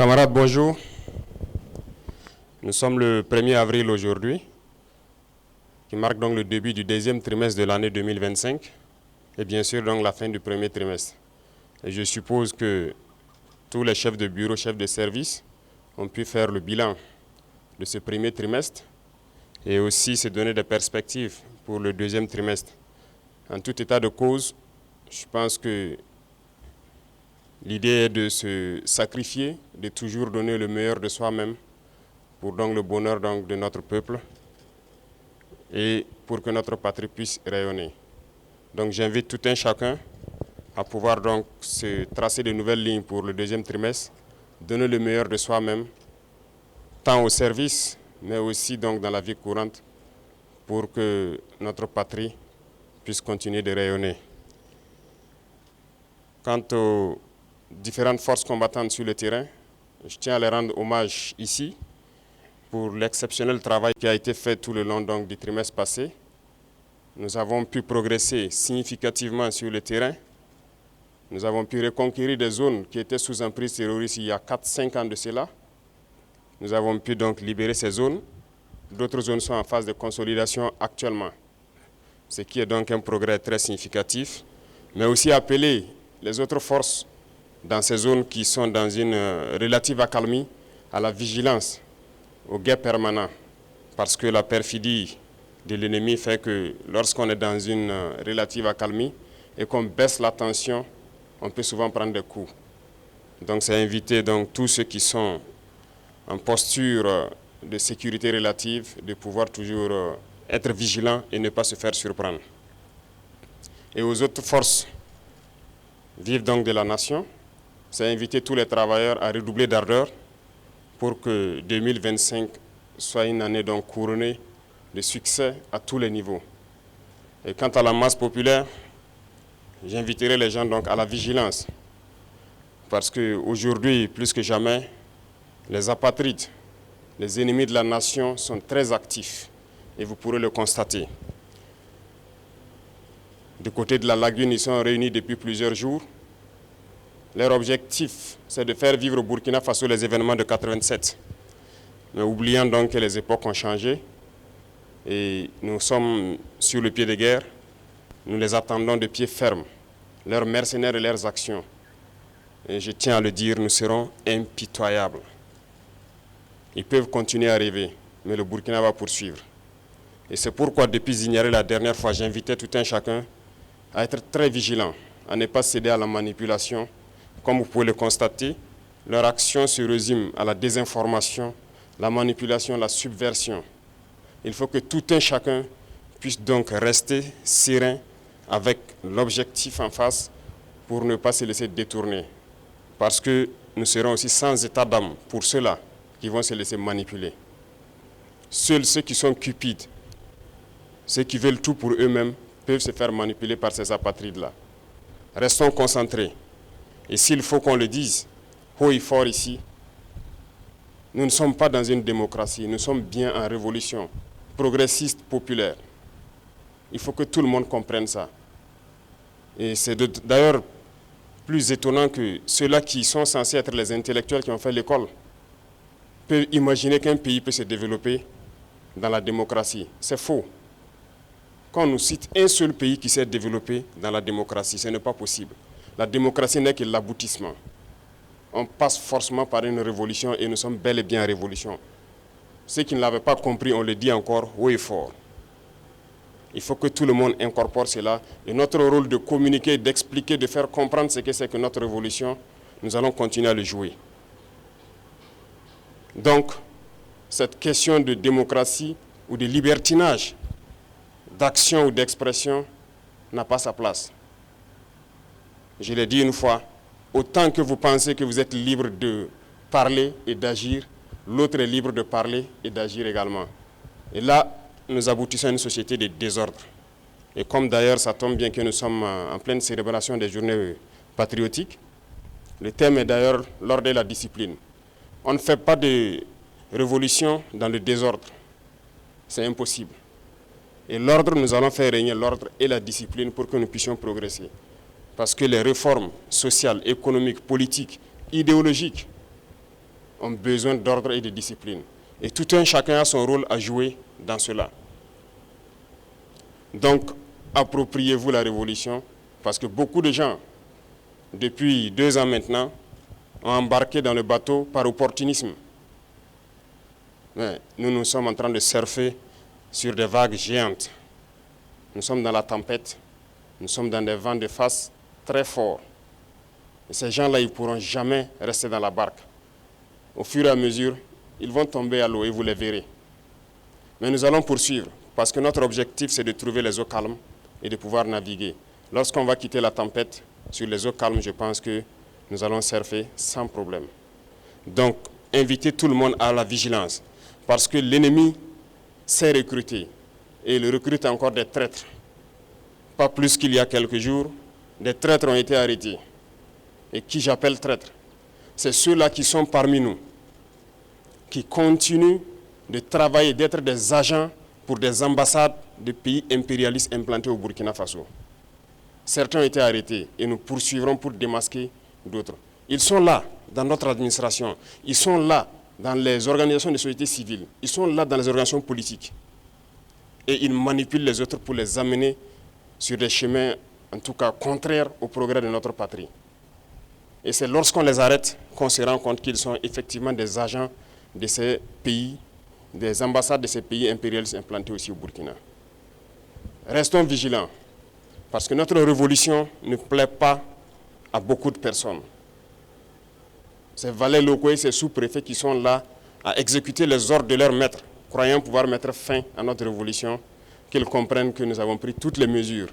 Camarades, bonjour. Nous sommes le 1er avril aujourd'hui, qui marque donc le début du deuxième trimestre de l'année 2025 et bien sûr donc la fin du premier trimestre. Et je suppose que tous les chefs de bureau, chefs de service ont pu faire le bilan de ce premier trimestre et aussi se donner des perspectives pour le deuxième trimestre. En tout état de cause, je pense que l'idée est de se sacrifier, de toujours donner le meilleur de soi-même pour donc le bonheur donc de notre peuple et pour que notre patrie puisse rayonner. Donc j'invite tout un chacun à pouvoir donc se tracer de nouvelles lignes pour le deuxième trimestre, donner le meilleur de soi-même, tant au service, mais aussi donc dans la vie courante, pour que notre patrie puisse continuer de rayonner. Quant aux différentes forces combattantes sur le terrain, je tiens à les rendre hommage ici pour l'exceptionnel travail qui a été fait tout le long donc, du trimestre passé. Nous avons pu progresser significativement sur le terrain. Nous avons pu reconquérir des zones qui étaient sous emprise terroriste il y a 4-5 ans de cela. Nous avons pu donc libérer ces zones. D'autres zones sont en phase de consolidation actuellement, ce qui est donc un progrès très significatif, mais aussi appeler les autres forces dans ces zones qui sont dans une relative accalmie à la vigilance, au guet permanent, parce que la perfidie de l'ennemi fait que lorsqu'on est dans une relative accalmie et qu'on baisse la tension, on peut souvent prendre des coups. Donc c'est inviter donc, tous ceux qui sont en posture de sécurité relative de pouvoir toujours être vigilants et ne pas se faire surprendre. Et aux autres forces vives donc de la nation, c'est inviter tous les travailleurs à redoubler d'ardeur pour que 2025 soit une année donc couronnée de succès à tous les niveaux. Et quant à la masse populaire, j'inviterai les gens donc à la vigilance. Parce qu'aujourd'hui, plus que jamais, les apatrides, les ennemis de la nation sont très actifs. Et vous pourrez le constater. Du côté de la lagune, ils sont réunis depuis plusieurs jours. Leur objectif, c'est de faire vivre au Burkina Faso les événements de 87. Mais oubliant donc que les époques ont changé et nous sommes sur le pied de guerre, nous les attendons de pied ferme, leurs mercenaires et leurs actions. Et je tiens à le dire, nous serons impitoyables. Ils peuvent continuer à rêver, mais le Burkina va poursuivre. Et c'est pourquoi, depuis Zignaré la dernière fois, j'invitais tout un chacun à être très vigilant, à ne pas céder à la manipulation. Comme vous pouvez le constater, leur action se résume à la désinformation, la manipulation, la subversion. Il faut que tout un chacun puisse donc rester serein avec l'objectif en face pour ne pas se laisser détourner. Parce que nous serons aussi sans état d'âme pour ceux-là qui vont se laisser manipuler. Seuls ceux qui sont cupides, ceux qui veulent tout pour eux-mêmes, peuvent se faire manipuler par ces apatrides-là. Restons concentrés. Et s'il faut qu'on le dise haut et fort ici, nous ne sommes pas dans une démocratie, nous sommes bien en révolution progressiste, populaire. Il faut que tout le monde comprenne ça. Et c'est d'ailleurs plus étonnant que ceux-là qui sont censés être les intellectuels qui ont fait l'école peuvent imaginer qu'un pays peut se développer dans la démocratie. C'est faux. Quand on nous cite un seul pays qui s'est développé dans la démocratie, ce n'est pas possible. La démocratie n'est que l'aboutissement. On passe forcément par une révolution et nous sommes bel et bien en révolution. Ceux qui ne l'avaient pas compris, on le dit encore haut et fort. Il faut que tout le monde incorpore cela. Et notre rôle de communiquer, d'expliquer, de faire comprendre ce que c'est que notre révolution, nous allons continuer à le jouer. Donc, cette question de démocratie ou de libertinage, d'action ou d'expression, n'a pas sa place. Je l'ai dit une fois, autant que vous pensez que vous êtes libre de parler et d'agir, l'autre est libre de parler et d'agir également. Et là, nous aboutissons à une société de désordre. Et comme d'ailleurs, ça tombe bien que nous sommes en pleine célébration des journées patriotiques, le thème est d'ailleurs l'ordre et la discipline. On ne fait pas de révolution dans le désordre. C'est impossible. Et l'ordre, nous allons faire régner l'ordre et la discipline pour que nous puissions progresser. Parce que les réformes sociales, économiques, politiques, idéologiques ont besoin d'ordre et de discipline. Et tout un chacun a son rôle à jouer dans cela. Donc, appropriez-vous la révolution, parce que beaucoup de gens, depuis 2 ans maintenant, ont embarqué dans le bateau par opportunisme. Mais nous sommes en train de surfer sur des vagues géantes. Nous sommes dans la tempête, nous sommes dans des vents de face très forts. Et ces gens-là, ils ne pourront jamais rester dans la barque. Au fur et à mesure, ils vont tomber à l'eau et vous les verrez. Mais nous allons poursuivre, parce que notre objectif, c'est de trouver les eaux calmes et de pouvoir naviguer. Lorsqu'on va quitter la tempête, sur les eaux calmes, je pense que nous allons surfer sans problème. Donc, invitez tout le monde à la vigilance, parce que l'ennemi sait recruter, et il recrute encore des traîtres. Pas plus qu'il y a quelques jours, des traîtres ont été arrêtés. Et qui j'appelle traîtres? C'est ceux-là qui sont parmi nous, qui continuent de travailler, d'être des agents pour des ambassades de pays impérialistes implantés au Burkina Faso. Certains ont été arrêtés et nous poursuivrons pour démasquer d'autres. Ils sont là dans notre administration, ils sont là dans les organisations de société civile, ils sont là dans les organisations politiques. Et ils manipulent les autres pour les amener sur des chemins, en tout cas, contraires au progrès de notre patrie. Et c'est lorsqu'on les arrête qu'on se rend compte qu'ils sont effectivement des agents de ces pays, des ambassades de ces pays impérialistes implantés aussi au Burkina. Restons vigilants, parce que notre révolution ne plaît pas à beaucoup de personnes. Ces valets locaux et ces sous-préfets qui sont là à exécuter les ordres de leurs maîtres, croyant pouvoir mettre fin à notre révolution, qu'ils comprennent que nous avons pris toutes les mesures.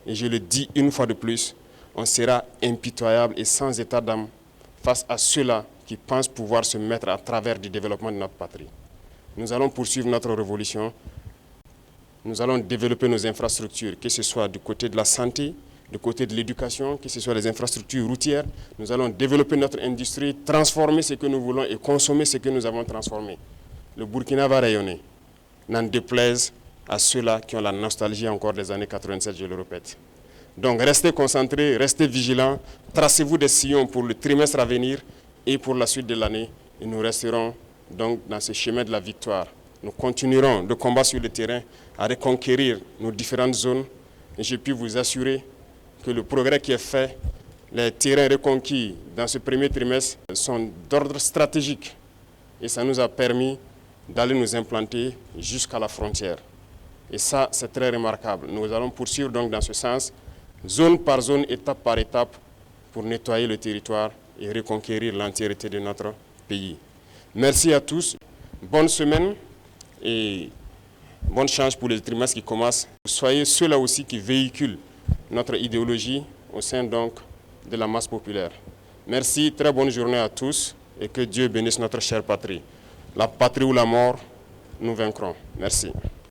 Et je le dis une fois de plus, on sera impitoyable et sans état d'âme face à ceux-là qui pensent pouvoir se mettre à travers du développement de notre patrie. Nous allons poursuivre notre révolution. Nous allons développer nos infrastructures, que ce soit du côté de la santé, du côté de l'éducation, que ce soit les infrastructures routières. Nous allons développer notre industrie, transformer ce que nous voulons et consommer ce que nous avons transformé. Le Burkina va rayonner, n'en déplaise à ceux-là qui ont la nostalgie encore des années 87, je le répète. Donc restez concentrés, restez vigilants, tracez-vous des sillons pour le trimestre à venir et pour la suite de l'année. Et nous resterons donc dans ce chemin de la victoire. Nous continuerons de combattre sur le terrain à reconquérir nos différentes zones. Et je puis vous assurer que le progrès qui est fait, les terrains reconquis dans ce premier trimestre sont d'ordre stratégique. Et ça nous a permis d'aller nous implanter jusqu'à la frontière. Et ça, c'est très remarquable. Nous allons poursuivre donc dans ce sens, zone par zone, étape par étape, pour nettoyer le territoire et reconquérir l'entièreté de notre pays. Merci à tous. Bonne semaine et bonne chance pour les trimestres qui commencent. Soyez ceux-là aussi qui véhiculent notre idéologie au sein donc de la masse populaire. Merci, très bonne journée à tous et que Dieu bénisse notre chère patrie. La patrie ou la mort, nous vaincrons. Merci.